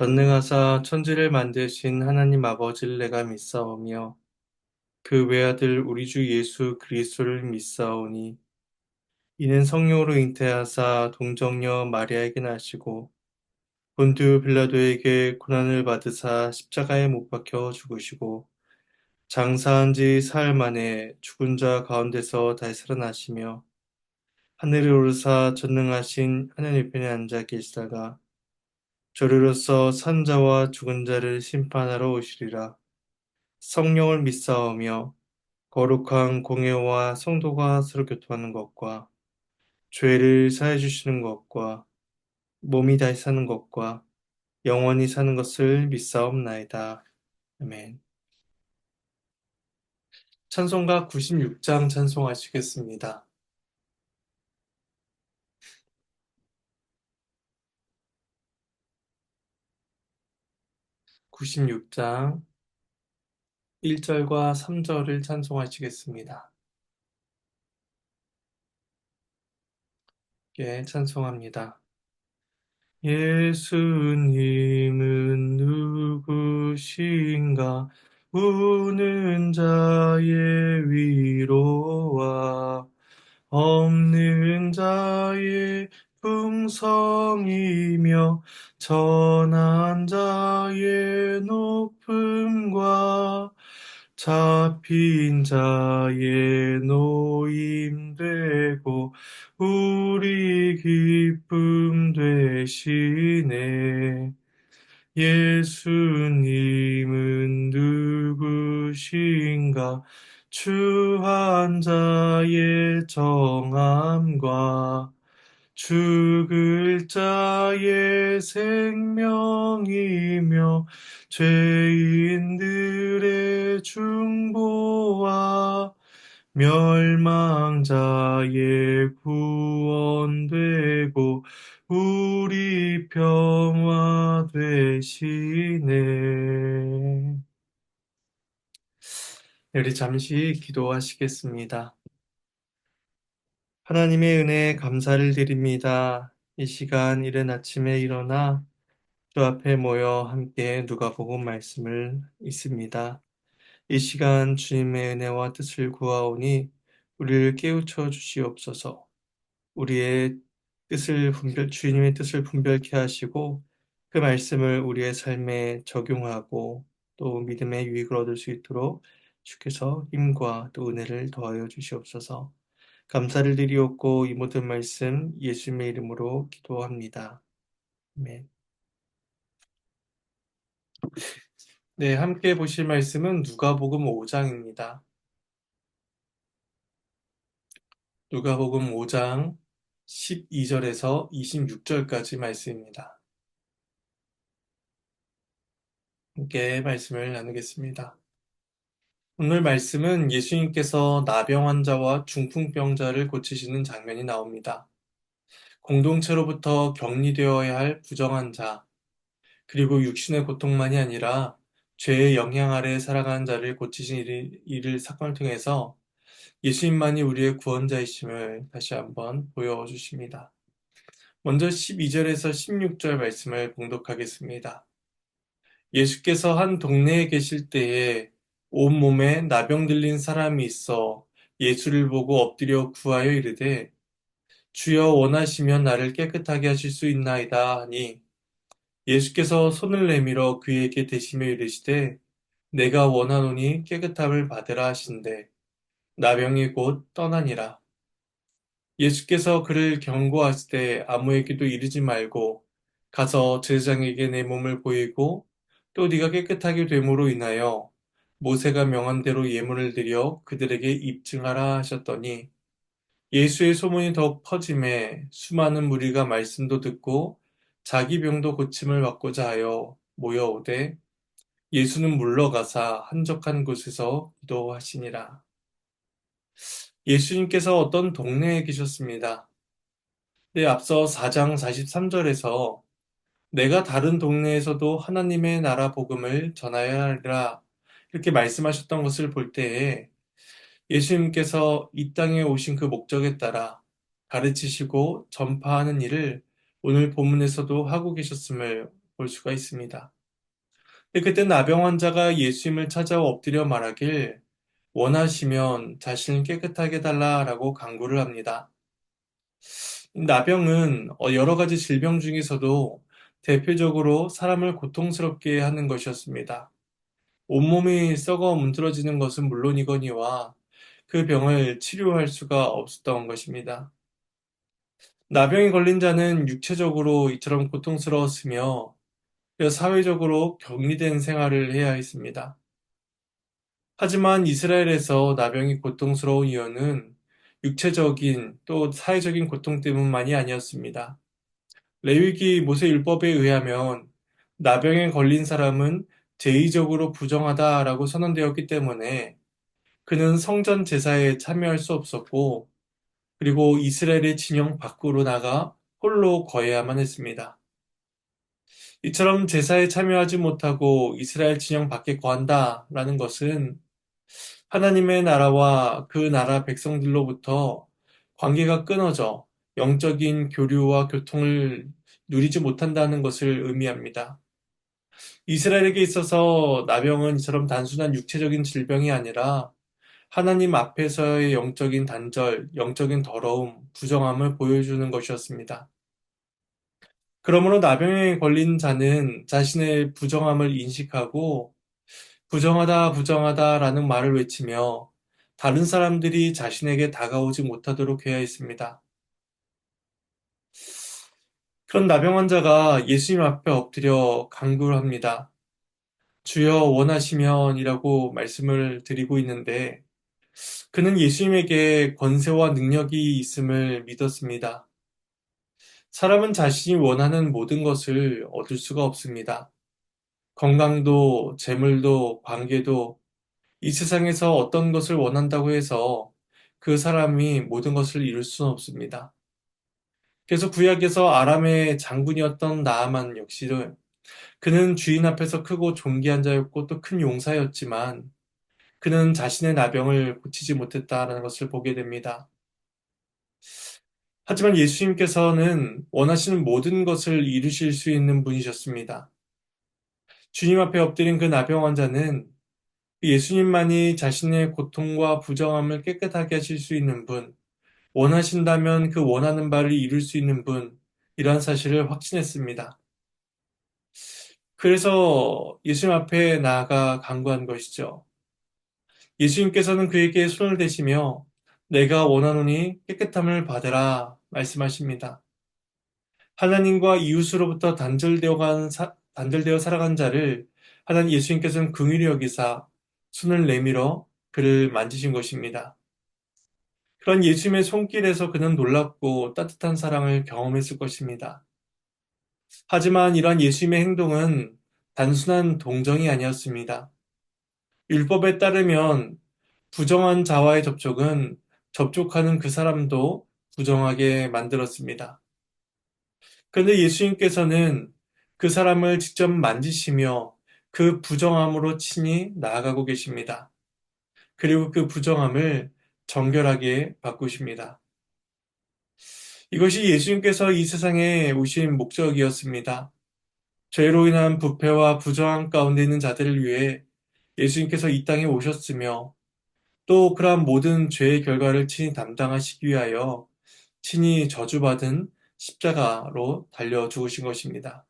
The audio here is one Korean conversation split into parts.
전능하사 천지를 만드신 하나님 아버지를 내가 믿사오며 그 외아들 우리 주 예수 그리스도를 믿사오니 이는 성령으로 잉태하사 동정녀 마리아에게 나시고 본디오 빌라도에게 고난을 받으사 십자가에 못 박혀 죽으시고 장사한 지 사흘 만에 죽은 자 가운데서 다시 살아나시며 하늘에 오르사 전능하신 하나님 편에 앉아 계시다가 저리로서 산 자와 죽은 자를 심판하러 오시리라. 성령을 믿사오며 거룩한 공예와 성도가 서로 교통하는 것과 죄를 사해 주시는 것과 몸이 다시 사는 것과 영원히 사는 것을 믿사옵나이다. 아멘. 찬송가 96장 찬송하시겠습니다. 96장 1절과 3절을 찬송하시겠습니다. 예, 찬송합니다. 예수님은 누구신가? 우는 자의 위로와 없는 자의 풍성이며 전한 자의 높음과 잡힌 자의 노임되고 우리 기쁨 되시네. 예수님은 누구신가? 추한 자의 정함과 죽을 자의 생명이며 죄인들의 중보와 멸망자의 구원되고 우리 평화 되시네. 우리 잠시 기도하시겠습니다. 하나님의 은혜에 감사를 드립니다. 이 시간 이른 아침에 일어나 주 앞에 모여 함께 누가복음 말씀을 읽습니다. 이 시간 주님의 은혜와 뜻을 구하오니 우리를 깨우쳐 주시옵소서. 우리의 주님의 뜻을 분별케 하시고 그 말씀을 우리의 삶에 적용하고 또 믿음의 유익을 얻을 수 있도록 주께서 힘과 또 은혜를 더하여 주시옵소서. 감사를 드리옵고 이 모든 말씀 예수님의 이름으로 기도합니다. 아멘. 네, 함께 보실 말씀은 누가복음 5장입니다. 누가복음 5장 12절에서 26절까지 말씀입니다. 함께 말씀을 나누겠습니다. 오늘 말씀은 예수님께서 나병 환자와 중풍병자를 고치시는 장면이 나옵니다. 공동체로부터 격리되어야 할 부정한 자, 그리고 육신의 고통만이 아니라 죄의 영향 아래 살아가는 자를 고치신 사건을 통해서 예수님만이 우리의 구원자이심을 다시 한번 보여주십니다. 먼저 12절에서 16절 말씀을 봉독하겠습니다. 예수께서 한 동네에 계실 때에 온몸에 나병 들린 사람이 있어 예수를 보고 엎드려 구하여 이르되 주여 원하시면 나를 깨끗하게 하실 수 있나이다 하니 예수께서 손을 내밀어 그에게 대시며 이르시되 내가 원하노니 깨끗함을 받으라 하신대 나병이 곧 떠나니라. 예수께서 그를 경고하시되 아무에게도 이르지 말고 가서 제사장에게 내 몸을 보이고 또 네가 깨끗하게 됨으로 인하여 모세가 명한 대로 예물을 드려 그들에게 입증하라 하셨더니 예수의 소문이 더욱 퍼짐에 수많은 무리가 말씀도 듣고 자기 병도 고침을 받고자 하여 모여오되 예수는 물러가사 한적한 곳에서 기도하시니라. 예수님께서 어떤 동네에 계셨습니다. 네, 앞서 4장 43절에서 내가 다른 동네에서도 하나님의 나라 복음을 전하여야 하리라 이렇게 말씀하셨던 것을 볼 때에 예수님께서 이 땅에 오신 그 목적에 따라 가르치시고 전파하는 일을 오늘 본문에서도 하고 계셨음을 볼 수가 있습니다. 근데 그때 나병 환자가 예수님을 찾아와 엎드려 말하길 원하시면 자신을 깨끗하게 해달라라고 간구를 합니다. 나병은 여러 가지 질병 중에서도 대표적으로 사람을 고통스럽게 하는 것이었습니다. 온몸이 썩어 문드러지는 것은 물론이거니와 그 병을 치료할 수가 없었던 것입니다. 나병에 걸린 자는 육체적으로 이처럼 고통스러웠으며 사회적으로 격리된 생활을 해야 했습니다. 하지만 이스라엘에서 나병이 고통스러운 이유는 육체적인 또 사회적인 고통 때문만이 아니었습니다. 레위기 모세율법에 의하면 나병에 걸린 사람은 제의적으로 부정하다라고 선언되었기 때문에 그는 성전 제사에 참여할 수 없었고, 그리고 이스라엘의 진영 밖으로 나가 홀로 거해야만 했습니다. 이처럼 제사에 참여하지 못하고 이스라엘 진영 밖에 거한다라는 것은 하나님의 나라와 그 나라 백성들로부터 관계가 끊어져 영적인 교류와 교통을 누리지 못한다는 것을 의미합니다. 이스라엘에게 있어서 나병은 이처럼 단순한 육체적인 질병이 아니라 하나님 앞에서의 영적인 단절, 영적인 더러움, 부정함을 보여주는 것이었습니다. 그러므로 나병에 걸린 자는 자신의 부정함을 인식하고 부정하다, 부정하다라는 말을 외치며 다른 사람들이 자신에게 다가오지 못하도록 해야 했습니다. 그런 나병 환자가 예수님 앞에 엎드려 간구를 합니다. 주여 원하시면이라고 말씀을 드리고 있는데 그는 예수님에게 권세와 능력이 있음을 믿었습니다. 사람은 자신이 원하는 모든 것을 얻을 수가 없습니다. 건강도, 재물도, 관계도 이 세상에서 어떤 것을 원한다고 해서 그 사람이 모든 것을 이룰 수는 없습니다. 그래서 구약에서 아람의 장군이었던 나아만 역시도 그는 주인 앞에서 크고 존귀한 자였고 또 큰 용사였지만 그는 자신의 나병을 고치지 못했다라는 것을 보게 됩니다. 하지만 예수님께서는 원하시는 모든 것을 이루실 수 있는 분이셨습니다. 주님 앞에 엎드린 그 나병 환자는 예수님만이 자신의 고통과 부정함을 깨끗하게 하실 수 있는 분, 원하신다면 그 원하는 바를 이룰 수 있는 분, 이러한 사실을 확신했습니다. 그래서 예수님 앞에 나아가 간구한 것이죠. 예수님께서는 그에게 손을 대시며 내가 원하노니 깨끗함을 받으라 말씀하십니다. 하나님과 이웃으로부터 단절되어 살아간 자를 하나님 예수님께서는 긍휼히 여기사 손을 내밀어 그를 만지신 것입니다. 그런 예수님의 손길에서 그는 놀랍고 따뜻한 사랑을 경험했을 것입니다. 하지만 이러한 예수님의 행동은 단순한 동정이 아니었습니다. 율법에 따르면 부정한 자와의 접촉은 접촉하는 그 사람도 부정하게 만들었습니다. 그런데 예수님께서는 그 사람을 직접 만지시며 그 부정함으로 친히 나아가고 계십니다. 그리고 그 부정함을 정결하게 바꾸십니다. 이것이 예수님께서 이 세상에 오신 목적이었습니다. 죄로 인한 부패와 부정함 가운데 있는 자들을 위해 예수님께서 이 땅에 오셨으며 또 그러한 모든 죄의 결과를 친히 담당하시기 위하여 친히 저주받은 십자가로 달려 죽으신 것입니다.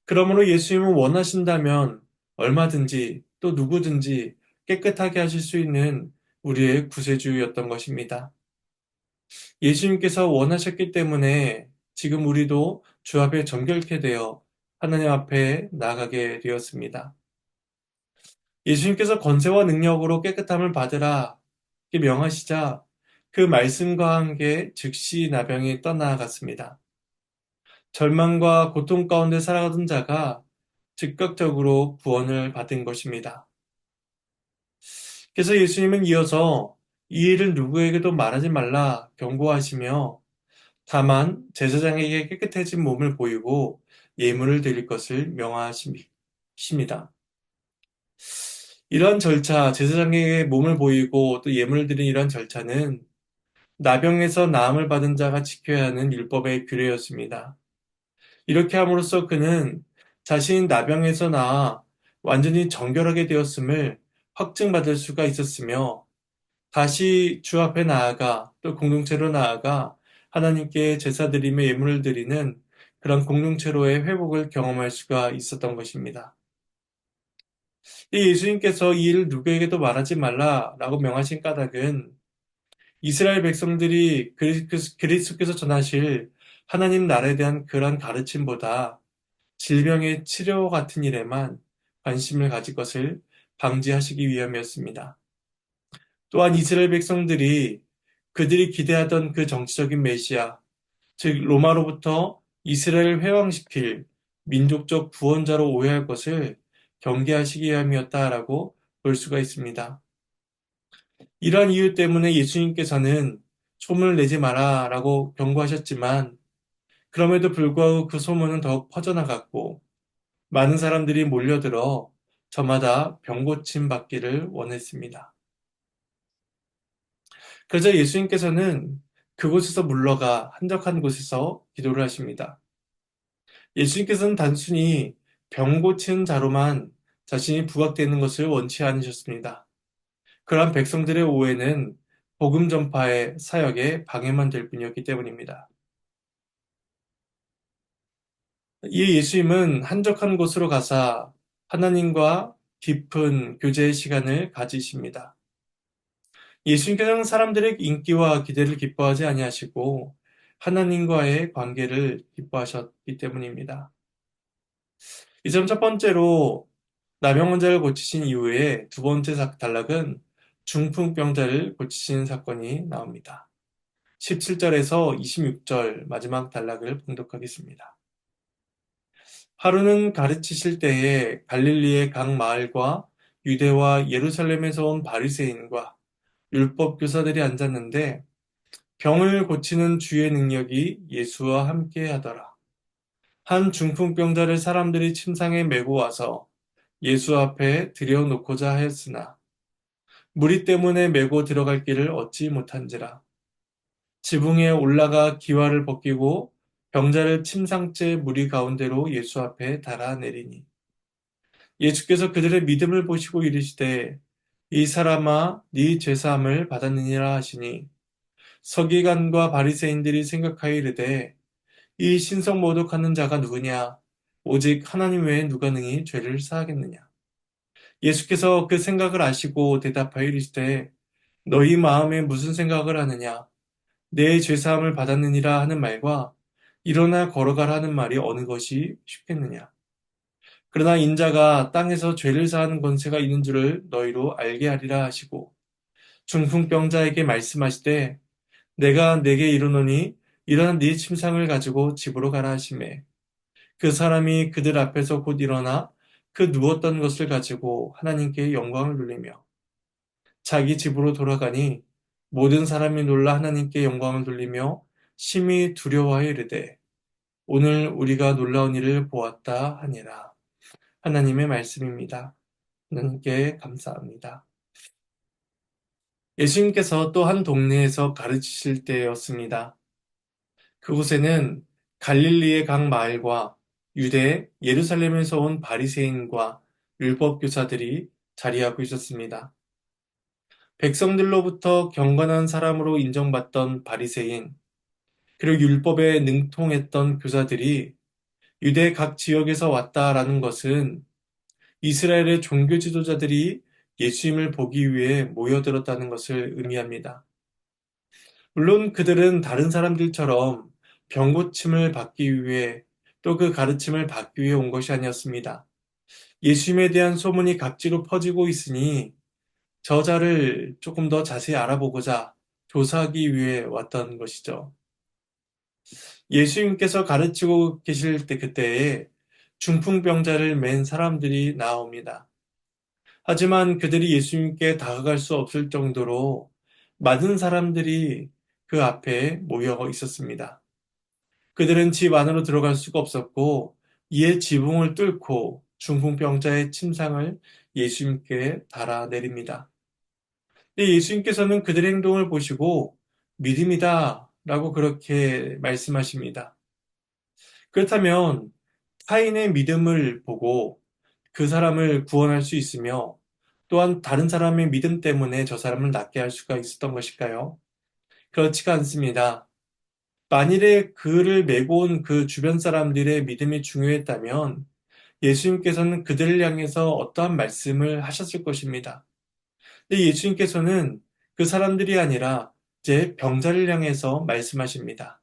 그러므로 예수님은 원하신다면 얼마든지 또 누구든지 깨끗하게 하실 수 있는 우리의 구세주였던 것입니다. 예수님께서 원하셨기 때문에 지금 우리도 주 앞에 정결케 되어 하나님 앞에 나가게 되었습니다. 예수님께서 권세와 능력으로 깨끗함을 받으라 이렇게 명하시자 그 말씀과 함께 즉시 나병이 떠나갔습니다. 절망과 고통 가운데 살아가던 자가 즉각적으로 구원을 받은 것입니다. 그래서 예수님은 이어서 이 일을 누구에게도 말하지 말라 경고하시며 다만 제사장에게 깨끗해진 몸을 보이고 예물을 드릴 것을 명하십니다. 이러한 절차, 제사장에게 몸을 보이고 또 예물을 드리는 이러한 절차는 나병에서 나음을 받은 자가 지켜야 하는 율법의 규례였습니다. 이렇게 함으로써 그는 자신이 나병에서 나아 완전히 정결하게 되었음을 확증받을 수가 있었으며 다시 주 앞에 나아가 또 공동체로 나아가 하나님께 제사드리며 예물을 드리는 그런 공동체로의 회복을 경험할 수가 있었던 것입니다. 이 예수님께서 이 일을 누구에게도 말하지 말라라고 명하신 까닭은 이스라엘 백성들이 그리스도께서 전하실 하나님 나라에 대한 그러한 가르침보다 질병의 치료 같은 일에만 관심을 가질 것을 방지하시기 위함이었습니다. 또한 이스라엘 백성들이 그들이 기대하던 그 정치적인 메시아, 즉 로마로부터 이스라엘을 회왕시킬 민족적 구원자로 오해할 것을 경계하시기 위함이었다라고 볼 수가 있습니다. 이러한 이유 때문에 예수님께서는 소문을 내지 마라라고 경고하셨지만 그럼에도 불구하고 그 소문은 더욱 퍼져나갔고 많은 사람들이 몰려들어 저마다 병고침 받기를 원했습니다. 그러자 예수님께서는 그곳에서 물러가 한적한 곳에서 기도를 하십니다. 예수님께서는 단순히 병 고치는 자로만 자신이 부각되는 것을 원치 않으셨습니다. 그러한 백성들의 오해는 복음 전파의 사역에 방해만 될 뿐이었기 때문입니다. 이 예수님은 한적한 곳으로 가사 하나님과 깊은 교제의 시간을 가지십니다. 예수님께서는 사람들의 인기와 기대를 기뻐하지 아니하시고 하나님과의 관계를 기뻐하셨기 때문입니다. 이점 첫 번째로 나병 환자를 고치신 이후에 두 번째 단락은 중풍병자를 고치신 사건이 나옵니다. 17절에서 26절 마지막 단락을 봉독하겠습니다. 하루는 가르치실 때에 갈릴리의 각 마을과 유대와 예루살렘에서 온 바리새인과 율법 교사들이 앉았는데 병을 고치는 주의 능력이 예수와 함께 하더라. 한 중풍병자를 사람들이 침상에 메고 와서 예수 앞에 들여놓고자 하였으나 무리 때문에 메고 들어갈 길을 얻지 못한지라. 지붕에 올라가 기와를 벗기고 병자를 침상째 무리 가운데로 예수 앞에 달아내리니 예수께서 그들의 믿음을 보시고 이르시되 이 사람아 네 죄사함을 받았느니라 하시니 서기관과 바리새인들이 생각하여 이르되 이 신성 모독하는 자가 누구냐 오직 하나님 외에 누가 능히 죄를 사하겠느냐. 예수께서 그 생각을 아시고 대답하여 이르시되 너희 마음에 무슨 생각을 하느냐 내 죄사함을 받았느니라 하는 말과 일어나 걸어가라 하는 말이 어느 것이 쉽겠느냐. 그러나 인자가 땅에서 죄를 사하는 권세가 있는 줄을 너희로 알게 하리라 하시고 중풍병자에게 말씀하시되 내가 네게 이르노니 일어나 네 침상을 가지고 집으로 가라 하시매 그 사람이 그들 앞에서 곧 일어나 그 누웠던 것을 가지고 하나님께 영광을 돌리며 자기 집으로 돌아가니 모든 사람이 놀라 하나님께 영광을 돌리며 심히 두려워하여 이르되 오늘 우리가 놀라운 일을 보았다 하니라. 하나님의 말씀입니다. 하나님께 감사합니다. 예수님께서 또 한 동네에서 가르치실 때였습니다. 그곳에는 갈릴리의 각 마을과 유대 예루살렘에서 온 바리새인과 율법 교사들이 자리하고 있었습니다. 백성들로부터 경건한 사람으로 인정받던 바리새인, 그리고 율법에 능통했던 교사들이 유대 각 지역에서 왔다라는 것은 이스라엘의 종교 지도자들이 예수님을 보기 위해 모여들었다는 것을 의미합니다. 물론 그들은 다른 사람들처럼 병고침을 받기 위해 또 그 가르침을 받기 위해 온 것이 아니었습니다. 예수님에 대한 소문이 각지로 퍼지고 있으니 저자를 조금 더 자세히 알아보고자 조사하기 위해 왔던 것이죠. 예수님께서 가르치고 계실 때 그때에 중풍병자를 맨 사람들이 나옵니다. 하지만 그들이 예수님께 다가갈 수 없을 정도로 많은 사람들이 그 앞에 모여 있었습니다. 그들은 집 안으로 들어갈 수가 없었고 이에 지붕을 뚫고 중풍병자의 침상을 예수님께 달아내립니다. 예수님께서는 그들의 행동을 보시고 믿음이다 라고 그렇게 말씀하십니다. 그렇다면 타인의 믿음을 보고 그 사람을 구원할 수 있으며 또한 다른 사람의 믿음 때문에 저 사람을 낫게 할 수가 있었던 것일까요? 그렇지가 않습니다. 만일에 그를 메고 온 그 주변 사람들의 믿음이 중요했다면 예수님께서는 그들을 향해서 어떠한 말씀을 하셨을 것입니다. 근데 예수님께서는 그 사람들이 아니라 이제 병자를 향해서 말씀하십니다.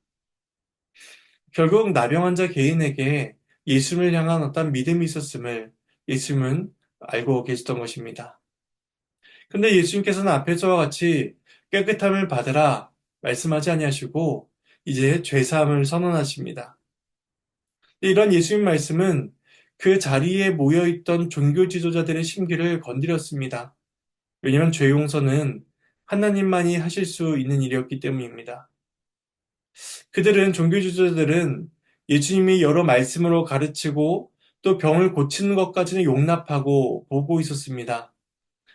결국 나병 환자 개인에게 예수님을 향한 어떤 믿음이 있었음을 예수님은 알고 계셨던 것입니다. 근데 예수님께서는 앞에서와 같이 깨끗함을 받으라 말씀하지 아니하시고 이제 죄사함을 선언하십니다. 이런 예수님 말씀은 그 자리에 모여있던 종교 지도자들의 심기를 건드렸습니다. 왜냐하면 죄 용서는 하나님만이 하실 수 있는 일이었기 때문입니다. 그들은 종교 지도자들은 예수님이 여러 말씀으로 가르치고 또 병을 고치는 것까지는 용납하고 보고 있었습니다.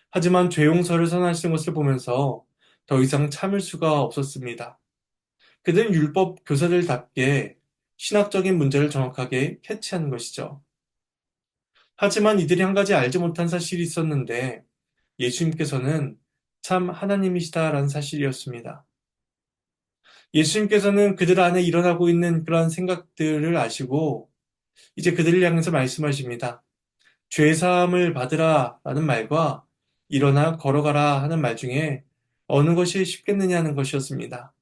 하지만 죄 용서를 선언하시는 것을 보면서 더 이상 참을 수가 없었습니다. 그들은 율법 교사들답게 신학적인 문제를 정확하게 캐치하는 것이죠. 하지만 이들이 한 가지 알지 못한 사실이 있었는데 예수님께서는 참 하나님이시다라는 사실이었습니다. 예수님께서는 그들 안에 일어나고 있는 그러한 생각들을 아시고 이제 그들을 향해서 말씀하십니다. 죄사함을 받으라 라는 말과 일어나 걸어가라 하는 말 중에 어느 것이 쉽겠느냐 하는 것이었습니다.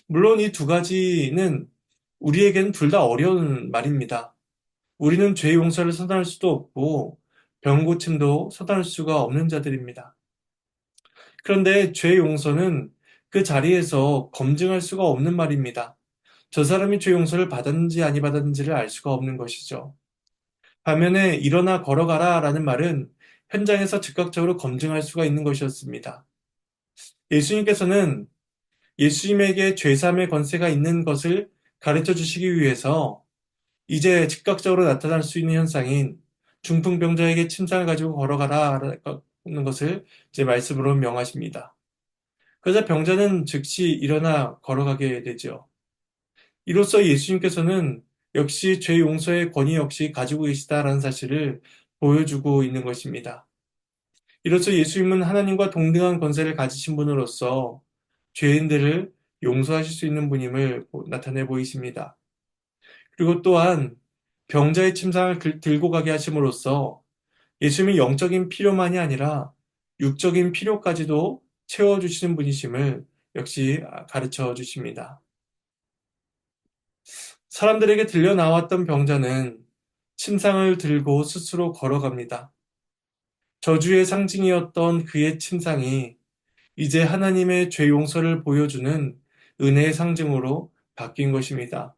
물론 이 두 가지는 우리에게는 둘 다 어려운 말입니다. 우리는 죄 용서를 선언할 수도 없고 병 고침도 선언할 수가 없는 자들입니다. 그런데 죄 용서는 그 자리에서 검증할 수가 없는 말입니다. 저 사람이 죄 용서를 받았는지 아니 받았는지를 알 수가 없는 것이죠. 반면에 일어나 걸어가라 라는 말은 현장에서 즉각적으로 검증할 수가 있는 것이었습니다. 예수님께서는 예수님에게 죄사함의 권세가 있는 것을 가르쳐 주시기 위해서 이제 즉각적으로 나타날 수 있는 현상인 중풍병자에게 침상을 가지고 걸어가라는 것을 이제 말씀으로 명하십니다. 그러자 병자는 즉시 일어나 걸어가게 되죠. 이로써 예수님께서는 역시 죄 용서의 권위 역시 가지고 계시다라는 사실을 보여주고 있는 것입니다. 이로써 예수님은 하나님과 동등한 권세를 가지신 분으로서 죄인들을 용서하실 수 있는 분임을 나타내 보이십니다. 그리고 또한 병자의 침상을 들고 가게 하심으로써 예수님이 영적인 필요만이 아니라 육적인 필요까지도 채워주시는 분이심을 역시 가르쳐 주십니다. 사람들에게 들려 나왔던 병자는 침상을 들고 스스로 걸어갑니다. 저주의 상징이었던 그의 침상이 이제 하나님의 죄 용서를 보여주는 은혜의 상징으로 바뀐 것입니다.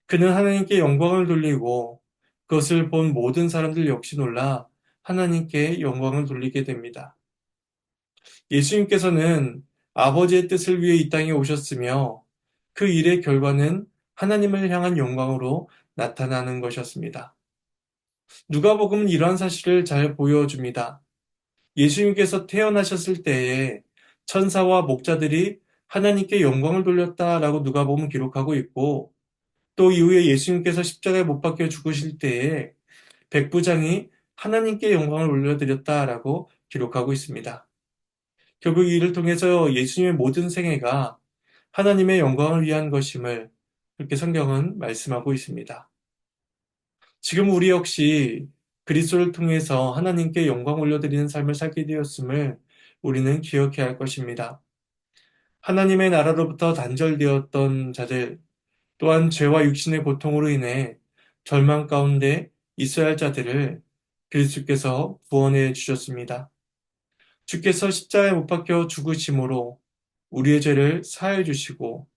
그는 하나님께 영광을 돌리고 그것을 본 모든 사람들 역시 놀라 하나님께 영광을 돌리게 됩니다. 예수님께서는 아버지의 뜻을 위해 이 땅에 오셨으며 그 일의 결과는 하나님을 향한 영광으로 나타나는 것이었습니다. 누가복음은 이러한 사실을 잘 보여줍니다. 예수님께서 태어나셨을 때에 천사와 목자들이 하나님께 영광을 돌렸다라고 누가복음은 기록하고 있고 또 이후에 예수님께서 십자가에 못 박혀 죽으실 때에 백부장이 하나님께 영광을 올려드렸다라고 기록하고 있습니다. 결국 이 일을 통해서 예수님의 모든 생애가 하나님의 영광을 위한 것임을 그렇게 성경은 말씀하고 있습니다. 지금 우리 역시 그리스도를 통해서 하나님께 영광 올려드리는 삶을 살게 되었음을 우리는 기억해야 할 것입니다. 하나님의 나라로부터 단절되었던 자들, 또한 죄와 육신의 고통으로 인해 절망 가운데 있어야 할 자들을 그리스도께서 구원해 주셨습니다. 주께서 십자가에 못 박혀 죽으심으로 우리의 죄를 사해 주시고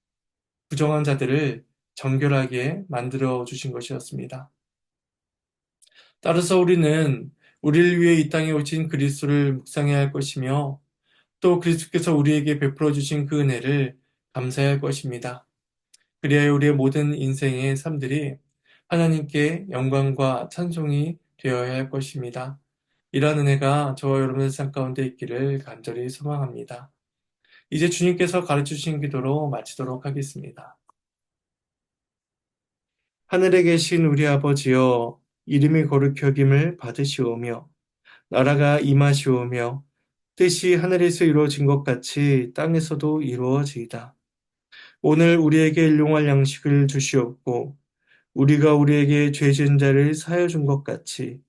부정한 자들을 정결하게 만들어 주신 것이었습니다. 따라서 우리는 우리를 위해 이 땅에 오신 그리스도를 묵상해야 할 것이며 또 그리스도께서 우리에게 베풀어 주신 그 은혜를 감사해야 할 것입니다. 그리하여 우리의 모든 인생의 삶들이 하나님께 영광과 찬송이 되어야 할 것입니다. 이러한 은혜가 저와 여러분의 삶 가운데 있기를 간절히 소망합니다. 이제 주님께서 가르쳐 주신 기도로 마치도록 하겠습니다. 하늘에 계신 우리 아버지여, 이름이 거룩히 여김을 받으시오며, 나라가 임하시오며, 뜻이 하늘에서 이루어진 것 같이 땅에서도 이루어지이다. 오늘 우리에게 일용할 양식을 주시옵고, 우리가 우리에게 죄 지은 자를 사하여 준 것 같이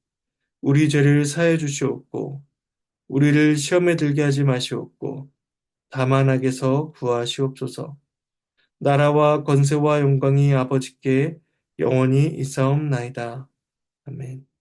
우리 죄를 사하여 주시옵고, 우리를 시험에 들게 하지 마시옵고, 다만 악에서 구하시옵소서. 나라와 권세와 영광이 아버지께 영원히 있사옵나이다. 아멘.